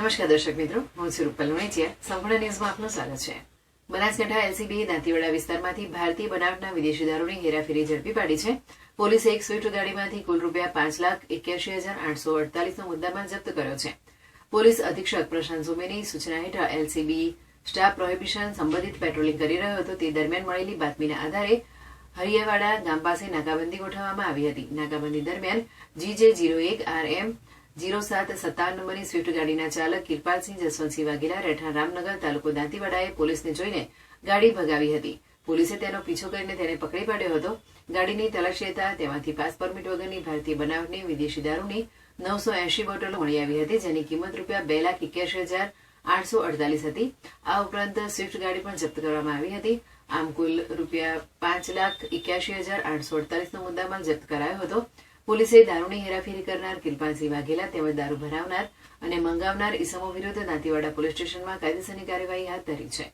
નમસ્કાર દર્શક મિત્રો, હું છું રૂપલ વણેચિયા. સંપૂર્ણ ન્યૂઝમાં આપનું સ્વાગત છે. બનાસકાંઠા એલસીબીએ દાંતીવાડા વિસ્તારમાંથી ભારતીય બનાવટના વિદેશી દારૂની હેરાફેરી ઝડપી પાડી છે. પોલીસે એક સ્વિફ્ટ ગાડીમાંથી કુલ રૂપિયા 5,81,848નો મુદ્દામાલ જપ્ત કર્યો છે. પોલીસ અધિક્ષક પ્રશાંત સુમેની સૂચના હેઠળ એલસીબી સ્ટાફ પ્રોહિબિશન સંબંધિત પેટ્રોલિંગ કરી રહ્યો હતો. તે દરમિયાન મળેલી બાતમીના આધારે હરિયાવાડા ગામ પાસે નાકાબંધી ગોઠવવામાં આવી હતી. નાકાબંધી દરમિયાન GJ01RM 0757 નંબરની સ્વિફ્ટ ગાડીના ચાલક કિરપાલસિંહ જસવંતસિંહ વાઘેલા રહેઠાણ રામનગર તાલુકો દાંતીવાડાએ પોલીસને જોઈને ગાડી ભગાવી હતી. પોલીસે તેનો પીછો કરીને તેને પકડી પાડ્યો હતો. ગાડીની તલાશી લેતા તેમાંથી પાસ પરમિટ વગરની ભારતીય બનાવટની વિદેશી દારૂની 980 બોટલો મળી આવી હતી, જેની કિંમત રૂપિયા 2,81,848 હતી. આ ઉપરાંત સ્વિફ્ટ ગાડી પણ જપ્ત કરવામાં આવી હતી. આમ કુલ રૂપિયા 5,81,848નો મુદ્દામાલ જપ્ત કરાયો હતો. પોલીસે દારૂની હેરાફેરી કરનાર કિરપાલસિંહ વાઘેલા તેમજ દારૂ ભરાવનાર અને મંગાવનાર ઇસમો વિરુદ્ધ દાંતીવાડા પોલીસ સ્ટેશનમાં કાયદેસરની કાર્યવાહી હાથ ધરી છે.